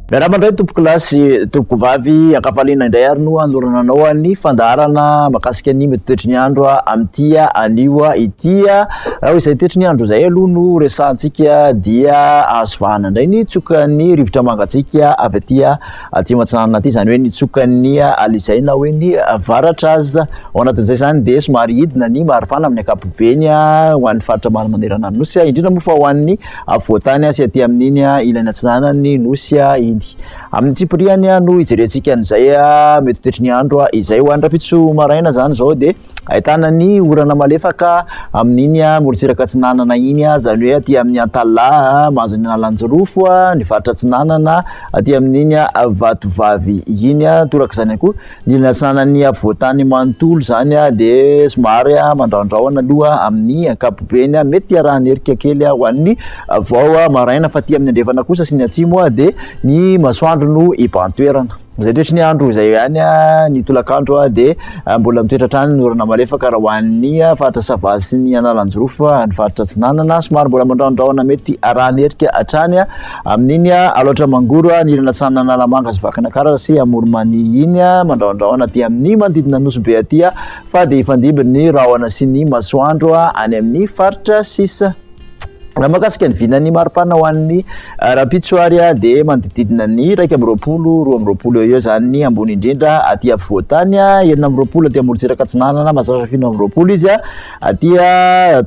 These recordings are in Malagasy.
Miaramandray tompo klasy tompo vavy akapalina indray ary no anorananao any fandarana makasika ny mety toetry ny andro amty anio ity raha izay toetry ny andro zay aloha no resantsika dia azo vahana indray ny tsokan'ny rivotra mangatsika avy aty Matsanana aty zany hoe ny tsokan'ny alizaina hoe ny varatra azy ao anatin'izay zany dia somary hidina ny maripana amin'ny ankapobeny ho an'ny faritra manerana ny nosy indrindra moa fa ho an'ny afovoantany sy aty amin'iny ilany atsinanany nosy amin'ny tsipiriany no ijerentsika an'izay mety toetry ny andro izay ho an'ny rapitso maraina zany zao dia ahitana ny orana malefaka amin'iny morotsiraka atsinanana iny zany hoe aty amin'ny Antala mahazo ny Nalanjorofo ny faritra atsinanana aty amin'iny Vatovavy iny toraka zany koa ny atsinanan'ny afovoantany manontolo zany dia somary mandraondraona aloha amin'ny ankapobeny mety arahany herika kely ho an'ny vao maraina fa aty amin'ny andrefana kosa sy ny atsimo dia ny masoandro no ipantoerana zay toetry ny andro zay ihany ny tolakandro dia mbola mitoetra hatrany ny orana malefaka raha ho an'ny faritra Sava sy ny Nalanjorofo ny faritra Atsinanana somary mbola mandraondraona mety arahany herika hatrany amin'iny aloatra mangoro ny ilana atsinanana Lamanga sy Vakinankaratra sy Amorimany iny mandraondraona aty amin'ny manodidina Nosy be aty fa dia ifandimby ny rahona sy ny masoandro any amin'ny faritra sisa. Raha makasika ny vinany maripana ho an'ny rapitsoary dia manodididina ny 120 eo zany ambony indrindra aty afovoantany 9 aty amorotsiraka atsinanana mazatra 20 izy aty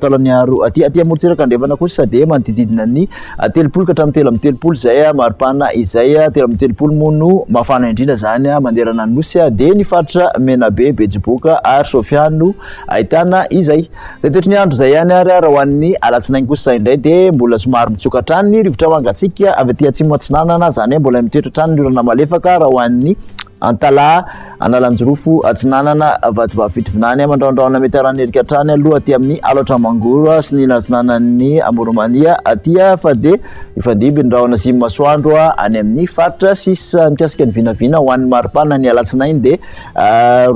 taolany aty amorotsiraka andrefana kosa dia manodididina ny 30 ka hatramin'ny 3 zay maripana izay 3 moa no mafana indrindra zany manderana ny nosy dia ny faritra Menabe Betsiboka ary Sofiano ahitana izay toetry ny andro zay ihany raha ho an'ny alatsinainy kosa indray dia mbola somary mitsoka hatrany ny rivotra mangatsika avy aty atsimo atsinanana zany hoe mbola mitoetra hatrany ny orana malefaka raha ho an'ny Antala Nalanjorofo atsinanana Vatovavy fitovinany mandraondraona mety arahany herika hatrany aloha aty amin'ny aloatra mangoro sy ny atsinanan'ny Amorimany aty fa dia ifandimby ny rahona sy masoandro any amin'ny faritra sisa mikasika ny vinavina ho an'ny maripana ny alatsinainy dia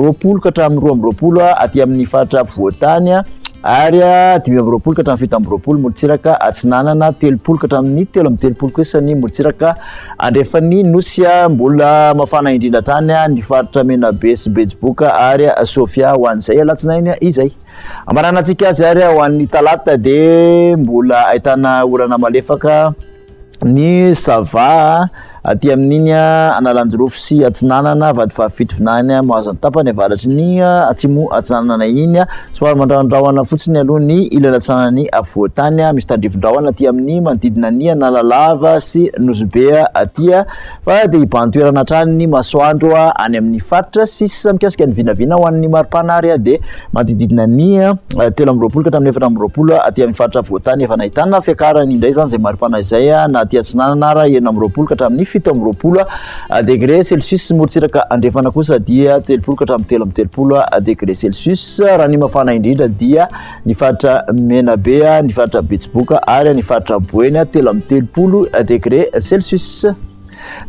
20 ka hatramin'ny 20 aty amin'ny faritra afovoantany ary 20 ka hatramin'ny 7 morotsiraka atsinanana 30 ka hatramin'ny 13 kosa ny morotsiraka andrefany nosy mbola mafana indrindra hatrany ny faritra Menabe sy Betsiboka ary Sofia ho an'izay alatsinainy izay amaranantsika azy ary ho an'ny talata dia mbola ahitana orana malefaka ny Sava aty amin'iny Nalanjorofo sy atsinanana Vatovavy fitovinany mahazo ny tapany avaratry ny atsimo atsinanana iny somary mandraondraona fotsiny aloha ny ilana atsinanany afovoantany misy tandrivon-drahona aty amin'ny manodidina ny Analalava sy Nosy be aty fa dia ipantoerana hatrany ny masoandro any amin'ny faritra sisa mikasika ny vinavina ho an'ny maripana ary dia manodidina ny 13 ka hatramin'ny 14 aty amin'ny faritra afovoantany efa nahitana fiakarany indray zany zay maripana izay na aty atsinanana ary 19 ka hatramin'ny 17 degré Celsius morotsiraka andrefana kosa dia 30 ka hatramin'ny 13 degré Celsius raha ny mafana indrindra dia ny faritra Menabe ny faritra Betsiboka ary ny faritra Boeny 13 degré Celsius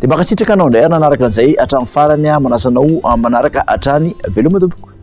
dia makasitraka anao indray nanaraka an'izay hatramin'ny farany manasanao manaraka hatrany veloma tompoko.